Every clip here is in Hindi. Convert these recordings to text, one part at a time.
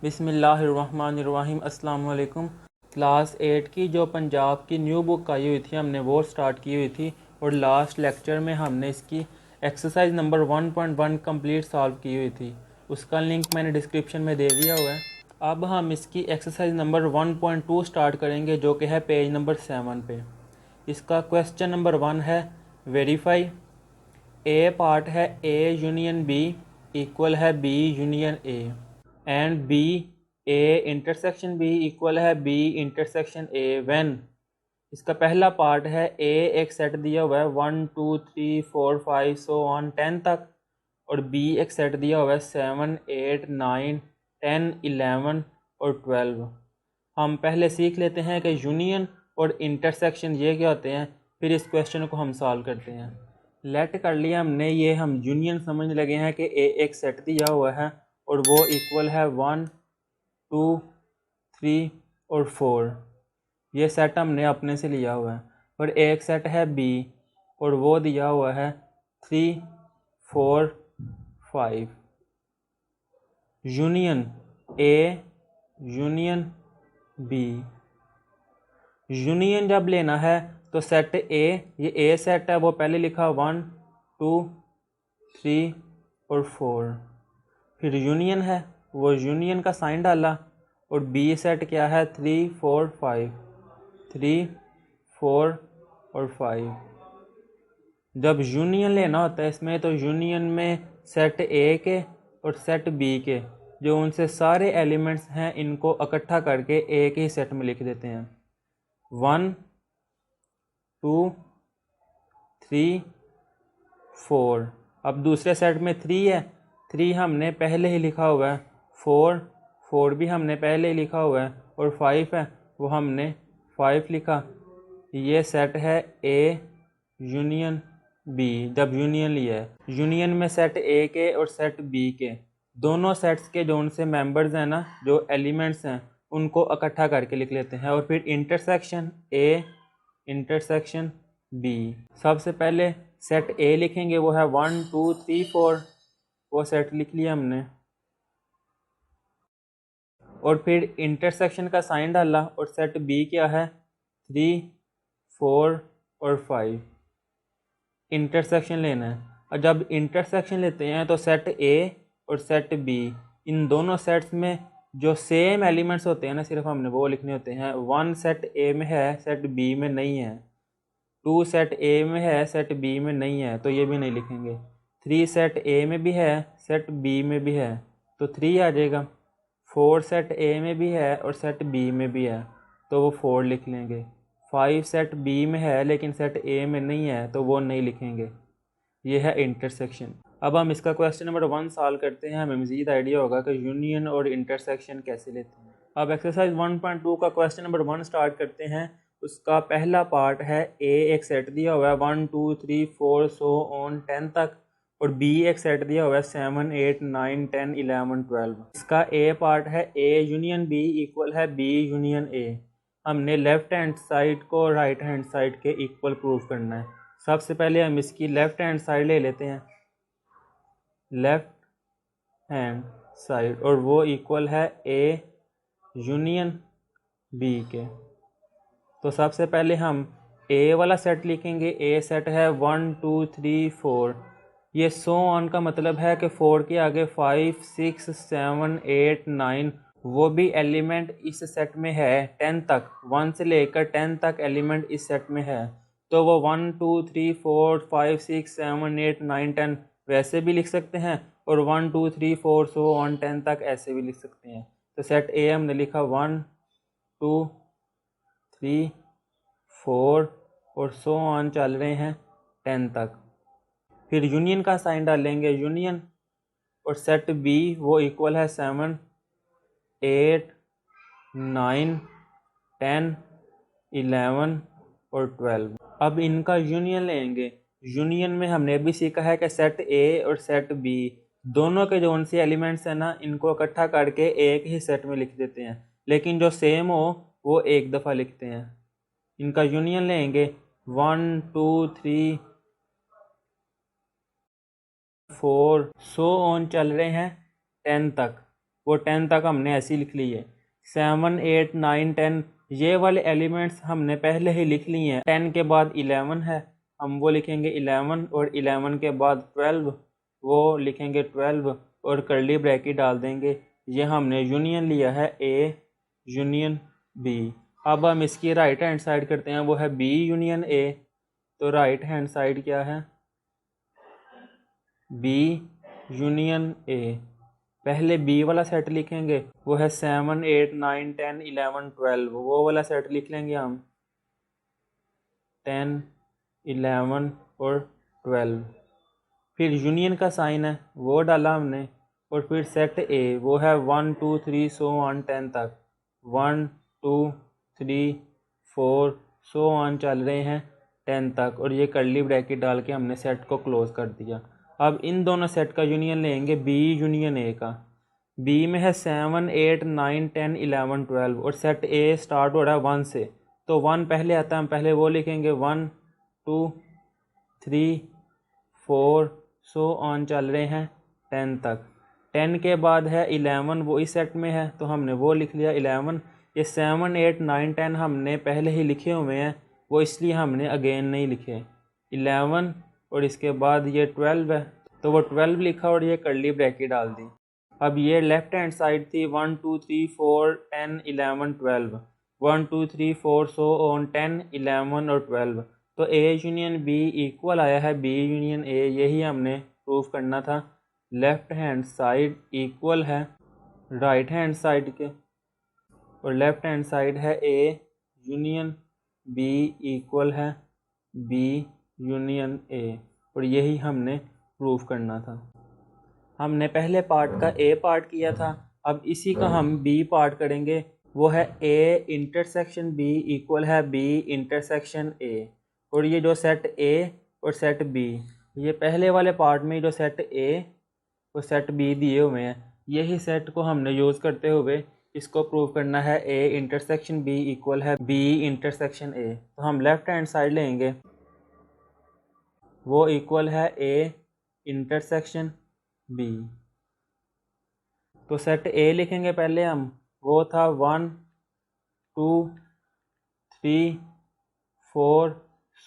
बिस्मिल्लाहिर्रहमानिर्रहीम। अस्सलाम वालेकुम। क्लास 8 की जो पंजाब की न्यू बुक आई हुई थी, हमने वो स्टार्ट की हुई थी और लास्ट लेक्चर में हमने इसकी एक्सरसाइज नंबर 1.1 कंप्लीट सॉल्व की हुई थी। उसका लिंक मैंने डिस्क्रिप्शन में दे दिया हुआ है। अब हम इसकी एक्सरसाइज नंबर 1.2 स्टार्ट करेंगे, जो कि है पेज नंबर 7 पे। इसका क्वेश्चन नंबर 1 है वेरीफाई। ए पार्ट है ए यूनियन बी इक्वल है B union A and B A intersection B equal है बी इंटरसेक्शन ए व्हेन। इसका पहला पार्ट है ए एक सेट दिया हुआ है 1 2 3 4 5 सो ऑन 10 तक, और बी एक सेट दिया हुआ है 7 8 9 10 11 और 12। हम पहले सीख लेते हैं कि यूनियन और इंटरसेक्शन ये क्या होते हैं, फिर इस क्वेश्चन को हम सॉल्व करते हैं। लेट कर लिया हमने, ये हम यूनियन समझने लगे हैं कि ए एक सेट दिया हुआ है और वो इक्वल है 1 2 3 और 4। ये सेट हमने अपने से लिया हुआ है। और एक सेट है बी और वो दिया हुआ है 3 4 5। Union A union B. Union जब लेना है तो सेट ए, ये ए सेट है वो पहले लिखा 1 2 3 और 4। फिर यूनियन है वो यूनियन का साइन डाला, और बी सेट क्या है 3 4 5 3 4 और 5। जब यूनियन लेना होता है इसमें, तो यूनियन में सेट ए के और सेट बी के जो उनसे सारे एलिमेंट्स हैं इनको इकट्ठा करके एक ही सेट में लिख देते हैं। 1 2 3 4। अब दूसरे सेट में 3 है, 3 हमने पहले ही लिखा हुआ है, 4 भी हमने पहले ही लिखा हुआ है, और 5 है वो हमने 5 लिखा। ये सेट है ए यूनियन बी जब यूनियन लिया है। यूनियन में सेट ए के और सेट बी के दोनों सेट्स के जो उनसे मेंबर्स हैं ना, जो एलिमेंट्स हैं, उनको इकट्ठा करके लिख लेते हैं। और फिर इंटरसेक्शन ए इंटरसेक्शन बी। सबसे पहले सेट ए लिखेंगे, वो है 1 2 3 4, वो सेट लिख लिया हमने। और फिर इंटरसेक्शन का साइन डाला, और सेट बी क्या है 3 4 और 5। इंटरसेक्शन लेना है, और जब इंटरसेक्शन लेते हैं तो सेट ए और सेट बी, इन दोनों सेट्स में जो सेम एलिमेंट्स होते हैं ना, सिर्फ हमने वो लिखने होते हैं। 1 सेट ए में है, सेट बी में नहीं है। 2 सेट ए में है, सेट बी में नहीं है, तो ये भी नहीं लिखेंगे। 3 सेट ए में भी है, सेट बी में भी है, तो 3 आ जाएगा। 4 सेट ए में भी है और सेट बी में भी है, तो वो 4 लिख लेंगे। 5 सेट बी में है लेकिन सेट ए में नहीं है, तो वो नहीं लिखेंगे। ये है इंटरसेक्शन। अब हम इसका क्वेश्चन नंबर 1 सॉल्व करते हैं, हमें मज़ीद आइडिया होगा कि यूनियन और इंटरसेक्शन कैसे लेते हैं। अब एक्सरसाइज 1.2 का क्वेश्चन नंबर 1 स्टार्ट करते हैं। उसका पहला पार्ट है ए एक सेट दिया हुआ है 1 2 3 4 सो ऑन 10 तक, और बी एक सेट दिया हुआ है 7 8 9 10 11 12। इसका ए पार्ट है ए यूनियन बी इक्वल है बी यूनियन ए। हमने लेफ्ट हैंड साइड को राइट हैंड साइड के इक्वल प्रूव करना है। सबसे पहले हम इसकी लेफ्ट हैंड साइड ले लेते हैं, लेफ्ट हैंड साइड, और वो इक्वल है ए यूनियन बी के। तो सबसे पहले हम ए वाला सेट लिखेंगे। ए सेट है 1 2 3 4। ये सो ऑन का मतलब है कि 4 के आगे 5 6 7 8 9 वो भी एलिमेंट इस सेट में है 10 तक। 1 से लेकर 10 तक एलिमेंट इस सेट में है, तो वो 1 2 3 4 5 6 7 8 9 10 वैसे भी लिख सकते हैं, और 1 2 3 4 सो ऑन 10 तक ऐसे भी लिख सकते हैं। तो सेट ए हमने लिखा 1 2 3 4 और सो ऑन चल रहे हैं 10 तक। फिर यूनियन का साइन डालेंगे, यूनियन, और सेट बी वो इक्वल है 7 8 9 10 11 और 12। अब इनका यूनियन लेंगे। यूनियन में हमने अभी सीखा है कि सेट ए और सेट बी दोनों के जो उनसे एलिमेंट्स हैं ना, इनको इकट्ठा करके एक ही सेट में लिख देते हैं, लेकिन जो सेम हो वो एक दफ़ा लिखते हैं। इनका यूनियन लेंगे 1 2 3 4 सो ऑन चल रहे हैं 10 तक। वो 10 तक हमने ऐसी लिख ली है। 7, 8, 9, 10 ये वाले एलिमेंट्स हमने पहले ही लिख लिए हैं। 10 के बाद 11 है, हम वो लिखेंगे 11, और 11 के बाद 12 वो लिखेंगे 12 और कर्ली ब्रैकेट डाल देंगे। ये हमने यूनियन लिया है ए यूनियन बी। अब हम इसकी राइट हैंड साइड करते हैं, वो है बी यूनियन ए। तो राइट हैंड साइड क्या है? B union A. पहले बी वाला सेट लिखेंगे, वो है 7, 8, 9, 10, 11, 12 वो वाला सेट लिख लेंगे हम 10, 11 और 12। फिर यूनियन का साइन है वो डाला हमने, और फिर सेट ए वो है 1, 2, 3 सो ऑन 10 तक। 1, 2, 3, 4 सो ऑन चल रहे हैं 10 तक, और ये कर्ली ब्रैकेट डाल के हमने सेट को क्लोज कर दिया। अब इन दोनों सेट का यूनियन लेंगे बी यूनियन ए का। बी में है 7, 8, 9, 10, 11, 12 और सेट ए स्टार्ट हो रहा है 1 से, तो 1 पहले आता है, हम पहले वो लिखेंगे 1, 2, 3, 4 सो ऑन चल रहे हैं 10 तक। 10 के बाद है 11, वो इस सेट में है तो हमने वो लिख लिया 11। ये 7, 8, 9, 10 हमने पहले ही लिखे हुए हैं, वो इसलिए हमने अगेन नहीं लिखे। 11 और इसके बाद ये 12 है तो वो 12 लिखा और ये कर्ली ब्रैकेट डाल दी। अब ये लेफ्ट हैंड साइड थी 1, 2, 3, 4, 10, 11, 12 1, 2, 3, 4 सो ऑन 10, 11 और 12। तो ए यूनियन बी इक्वल आया है बी यूनियन ए, यही हमने प्रूफ करना था। लेफ्ट हैंड साइड इक्वल है राइट हैंड साइड के, और लेफ्ट हैंड साइड है ए यूनियन बी इक्वल है बी यूनियन ए, और यही हमने प्रूफ करना था। हमने पहले पार्ट का ए पार्ट किया था, अब इसी का हम बी पार्ट करेंगे। वो है ए इंटरसेक्शन बी इक्वल है बी इंटरसेक्शन ए, और ये जो सेट ए और सेट बी, ये पहले वाले पार्ट में जो सेट ए और सेट बी दिए हुए हैं, यही सेट को हमने यूज़ करते हुए इसको प्रूव करना है ए इंटरसेक्शन बी इक्वल है बी इंटरसेक्शन ए। तो हम लेफ्ट हैंड साइड लेंगे, वो इक्वल है ए इंटरसेक्शन बी। तो सेट ए लिखेंगे पहले हम, वो था 1, 2, 3, 4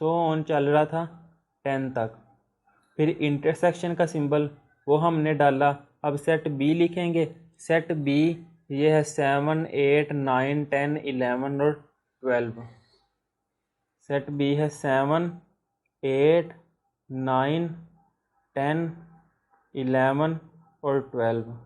सो ऑन चल रहा था 10 तक। फिर इंटरसेक्शन का सिंबल वो हमने डाला। अब सेट बी लिखेंगे, सेट बी ये है 7, 8, 9, 10, 11 और 12। सेट बी है 7, 8, 9, 10, 11 और 12।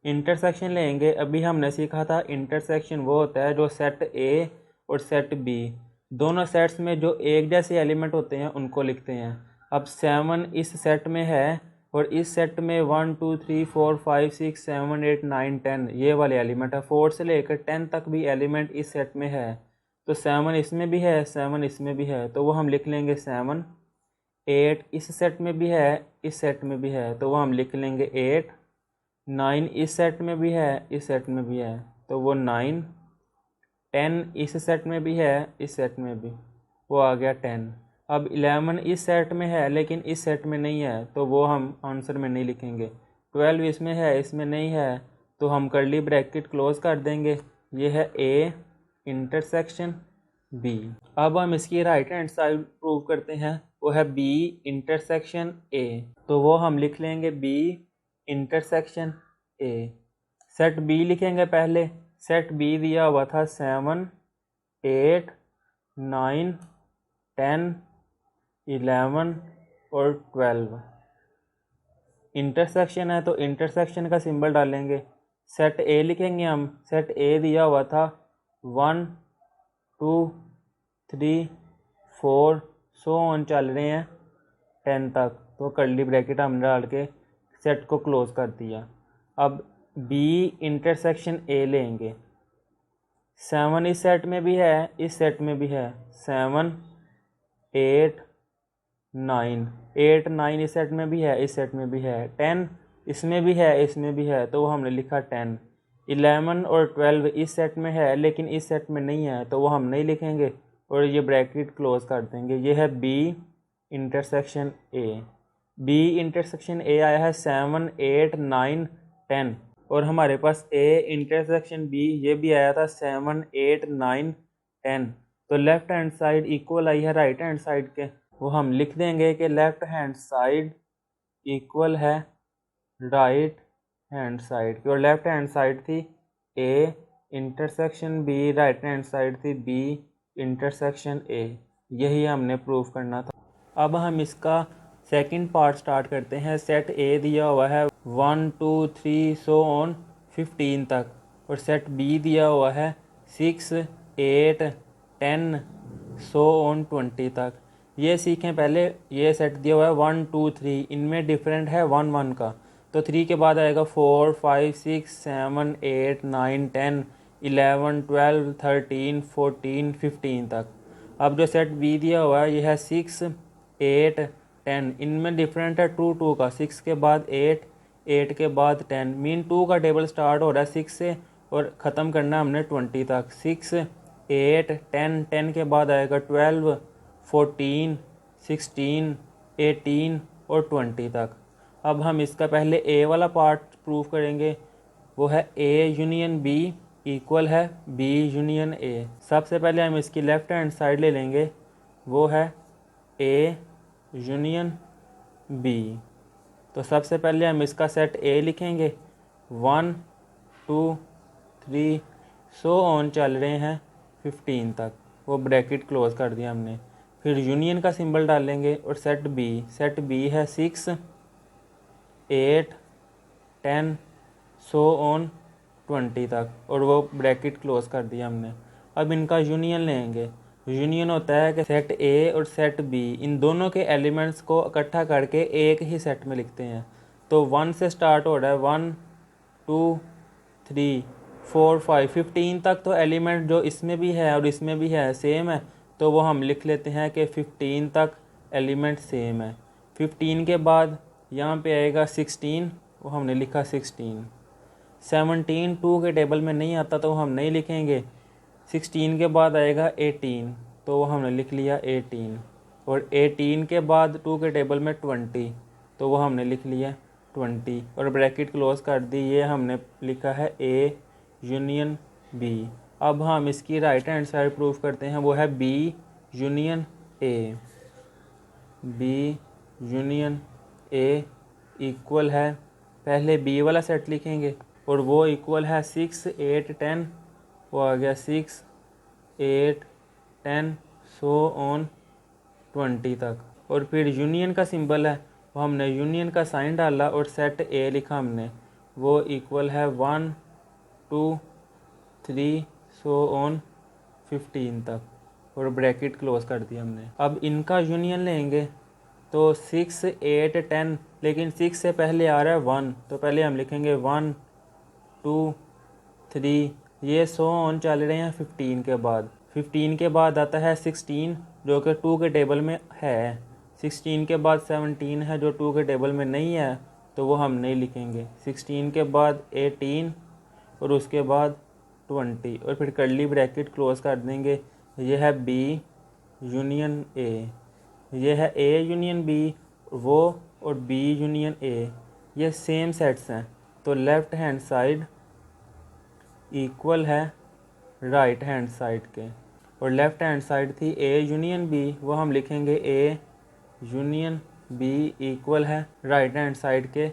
इंटरसेक्शन लेंगे, अभी हमने सीखा था इंटरसेक्शन वो होता है जो सेट ए और सेट बी दोनों सेट्स में जो एक जैसे एलिमेंट होते हैं उनको लिखते हैं। अब 7 इस सेट में है और इस सेट में 1, 2, 3, 4, 5, 6, 7, 8, 9, 10 ये वाले एलिमेंट है। 4 से लेकर 10 तक भी एलिमेंट इस सेट में है, तो 7 इसमें भी है 7 इसमें भी है, तो वो हम लिख लेंगे 7। 8 इस सेट में भी है इस सेट में भी है, तो वो हम लिख लेंगे 8। 9 इस सेट में भी है इस सेट में भी है, तो वो 9। 10 इस सेट में भी है इस सेट में भी, वो आ गया 10। अब 11 इस सेट में है लेकिन इस सेट में नहीं है, तो वो हम आंसर में नहीं लिखेंगे। 12 इसमें है इसमें नहीं है, तो हम कर्ली ब्रैकेट क्लोज कर देंगे। ये है ए इंटरसेक्शन बी। अब हम इसकी राइट हैंड साइड प्रूव करते हैं, वो है बी इंटरसेक्शन ए, तो वो हम लिख लेंगे B intersection A. Set B लिखेंगे पहले, सेट बी दिया हुआ था 7, 8, 9, 10, 11 और 12। इंटरसेक्शन है तो इंटरसेक्शन का सिंबल डालेंगे। सेट ए लिखेंगे हम, सेट ए दिया हुआ था 1, 2, 3, 4 सो ऑन चल रहे हैं 10 तक, तो कर्ली ब्रैकेट हमने डाल के सेट को क्लोज कर दिया। अब बी इंटरसेक्शन ए लेंगे, 7 इस सेट में भी है इस सेट में भी है, 7, 8, 9 8, 9 इस सेट में भी है इस सेट में भी है, 10 इसमें भी है इसमें भी है, तो वो हमने लिखा 10। 11 और 12 इस सेट में है लेकिन इस सेट में नहीं है, तो वो हम नहीं लिखेंगे और ये ब्रैकेट क्लोज कर देंगे। ये है B intersection A. B intersection A आया है 7, 8, 9, 10। और हमारे पास A इंटरसेक्शन B ये भी आया था 7, 8, 9, 10। तो लेफ़्ट हैंड साइड इक्वल आई है राइट हैंड साइड के, वो हम लिख देंगे कि लेफ़्ट हैंड साइड इक्वल है राइट हैंड साइड की। और लेफ़्ट हैंड साइड थी A intersection B, right hand side थी B इंटरसेक्शन A। यही हमने प्रूव करना था। अब हम इसका सेकंड पार्ट स्टार्ट करते हैं। सेट A दिया हुआ है 1, 2, 3 सो ऑन 15 तक, और सेट B दिया हुआ है 6, 8, 10 सो ऑन 20 तक। ये सीखें पहले। ये सेट दिया हुआ है 1, 2, 3, इनमें डिफरेंट है 1, 1 का। तो 3 के बाद आएगा 4, 5, 6, 7, 8, 9, 10, 11, 12, 13, 14, 15 तक। अब जो सेट बी दिया हुआ है ये है 6, 8, 10, इनमें डिफरेंट है 2, 2 का। 6 के बाद 8, 8 के बाद 10, मीन 2 का टेबल स्टार्ट हो रहा है 6 से और ख़त्म करना है हमने 20 तक। 6, 8, 10, 10 के बाद आएगा 12, 14, 16, 18 और 20 तक। अब हम इसका पहले ए वाला पार्ट प्रूव करेंगे, वो है ए यूनियन बी इक्वल है बी यूनियन ए। सबसे पहले हम इसकी लेफ़्ट हैंड साइड ले लेंगे, वो है ए यूनियन बी। तो सबसे पहले हम इसका सेट ए लिखेंगे 1, 2, 3 सो ऑन चल रहे हैं 15 तक, वो ब्रैकेट क्लोज कर दिया हमने। फिर यूनियन का सिंबल डालेंगे और सेट बी है 6, 8, 10 सो ऑन 20 तक, और वो ब्रैकेट क्लोज कर दिया हमने। अब इनका यूनियन लेंगे। यूनियन होता है कि सेट ए और सेट बी इन दोनों के एलिमेंट्स को इकट्ठा करके एक ही सेट में लिखते हैं। तो 1 से स्टार्ट हो रहा है, 1, 2, 3, 4, 5, 15 तक। तो एलिमेंट जो इसमें भी है और इसमें भी है सेम है, तो वो हम लिख लेते हैं कि 15 तक एलिमेंट सेम है। 15 के बाद यहाँ पे आएगा 16, वो हमने लिखा 16। 17 2 के टेबल में नहीं आता तो हम नहीं लिखेंगे। 16 के बाद आएगा 18, तो वो हमने लिख लिया 18। और 18 के बाद 2 के टेबल में 20, तो वो हमने लिख लिया 20 और ब्रैकेट क्लोज कर दी। ये हमने लिखा है ए यूनियन बी। अब हम इसकी राइट हैंड साइड प्रूव करते हैं, वो है B union A. B union A equal है, पहले बी वाला सेट लिखेंगे और वो इक्वल है 6, 8, 10, वो आ गया 6, 8, 10 सो ऑन 20 तक। और फिर यूनियन का सिंबल है, वो हमने यूनियन का साइन डाला और सेट ए लिखा हमने, वो इक्वल है 1, 2, 3 सो ऑन 15 तक और ब्रैकेट क्लोज कर दिया हमने। अब इनका यूनियन लेंगे तो 6, 8, 10, लेकिन 6 से पहले आ रहा है 1, तो पहले हम लिखेंगे 1, 2, 3, ये सो ऑन चल रहे हैं 15 के बाद। 15 के बाद आता है 16 जो कि 2 के टेबल में है। 16 के बाद 17 है जो 2 के टेबल में नहीं है, तो वो हम नहीं लिखेंगे। 16 के बाद 18 और उसके बाद 20 और फिर कर्ली ब्रैकेट क्लोज कर देंगे। ये है बी यूनियन ए, ये है ए यूनियन बी, वो और बी यूनियन ए ये सेम सेट्स हैं, तो लेफ़्ट हैंड साइड इक्वल है राइट हैंड साइड के। और लेफ़्ट हैंड साइड थी ए यूनियन बी, वो हम लिखेंगे ए यूनियन बी इक्वल है राइट हैंड साइड के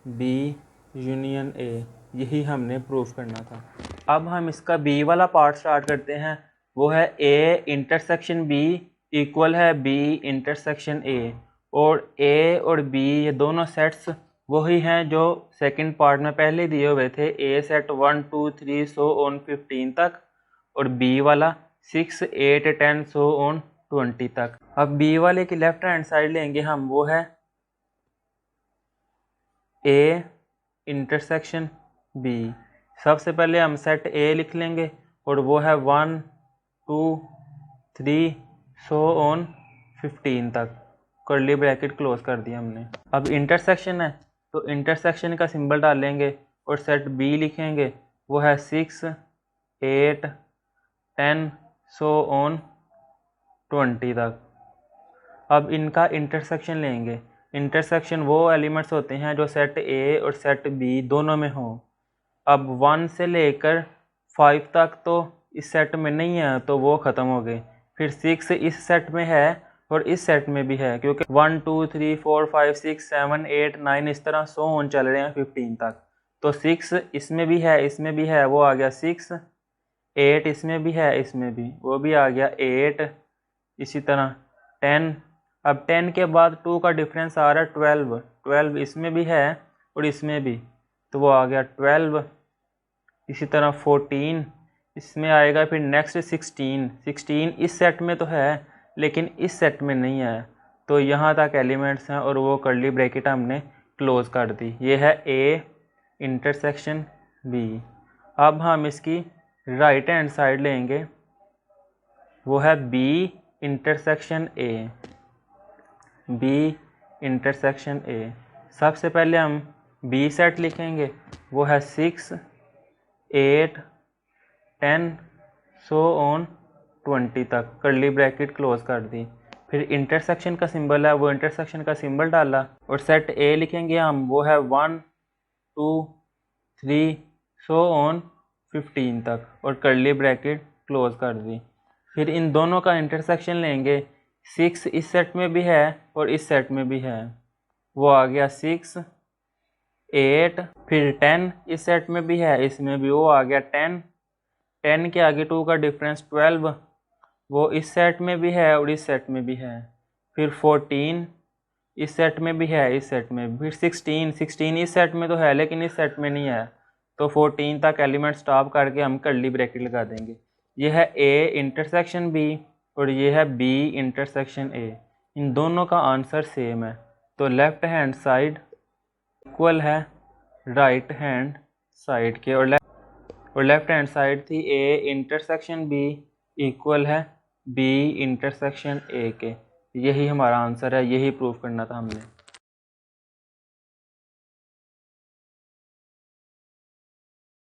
बी यूनियन ए। यही हमने प्रूव करना था। अब हम इसका बी वाला पार्ट स्टार्ट करते हैं, वो है ए इंटरसेक्शन बी इक्वल है बी इंटरसेक्शन ए। और ए और बी ये दोनों सेट्स वही हैं जो सेकंड पार्ट में पहले दिए हुए थे। ए सेट 1, 2, 3 सो ऑन 15 तक और बी वाला 6, 8, 10 सो ऑन 20 तक। अब बी वाले की लेफ्ट हैंड साइड लेंगे हम, वो है ए इंटरसेक्शन बी। सबसे पहले हम सेट ए लिख लेंगे और वो है 1, 2, 3 सो ऑन 15 तक, कर्ली ब्रैकेट क्लोज कर दिया हमने। अब इंटरसेक्शन है तो इंटरसेक्शन का सिंबल डालेंगे और सेट बी लिखेंगे, वो है 6, 8, 10 सो ऑन 20 तक। अब इनका इंटरसेक्शन लेंगे। इंटरसेक्शन वो एलिमेंट्स होते हैं जो सेट ए और सेट बी दोनों में हों। अब 1 से लेकर 5 तक तो इस सेट में नहीं है तो वो ख़त्म हो गए। फिर 6 इस सेट में है और इस सेट में भी है, क्योंकि 1 2 3 4 5 6 7 8 9 इस तरह 100 ऑन चल रहे हैं 15 तक। तो 6 इसमें भी है, इसमें भी है, वो आ गया 6। 8 इसमें भी है, इसमें भी, वो भी आ गया 8। इसी तरह 10। अब 10 के बाद 2 का डिफरेंस आ रहा है 12। 12 इसमें भी है और इसमें भी, तो वो आ गया 12। इसी तरह 14 इसमें आएगा। फिर नेक्स्ट 16। 16 इस सेट में तो है लेकिन इस सेट में नहीं है, तो यहाँ तक एलिमेंट्स हैं और वो कर्ली ब्रैकेट हमने क्लोज कर दी। ये है ए इंटरसेक्शन बी। अब हम इसकी राइट हैंड साइड लेंगे, वो है B intersection A. B intersection A. सबसे पहले हम बी सेट लिखेंगे, वो है 6 8 10 सो ऑन 20 तक, कर्ली ब्रैकेट क्लोज कर दी। फिर इंटरसेक्शन का सिंबल है, वो इंटरसेक्शन का सिंबल डाला और सेट ए लिखेंगे हम, वो है 1 2 3 सो ऑन 15 तक और कर्ली ब्रैकेट क्लोज कर दी। फिर इन दोनों का इंटरसेक्शन लेंगे, 6 इस सेट में भी है और इस सेट में भी है, वो आ गया 6 8। फिर 10 इस सेट में भी है, इसमें भी, वो आ गया 10। 10 के आगे 2 का डिफरेंस 12, वो इस सेट में भी है और इस सेट में भी है। फिर 14 इस सेट में भी है, इस सेट में। फिर 16 इस सेट में तो है लेकिन इस सेट में नहीं है, तो 14 तक एलिमेंट स्टॉप करके हम कर्ली ब्रैकेट लगा देंगे। ये है ए इंटरसेक्शन बी और ये है बी इंटरसेक्शन ए। इन दोनों का आंसर सेम है, तो लेफ़्ट हैंड साइड इक्वल है राइट हैंड साइड के, और लेफ़्ट हैंड साइड थी ए इंटरसेक्शन बी इक्वल है बी इंटरसेक्शन ए के। यही हमारा आंसर है, यही प्रूव करना था हमने।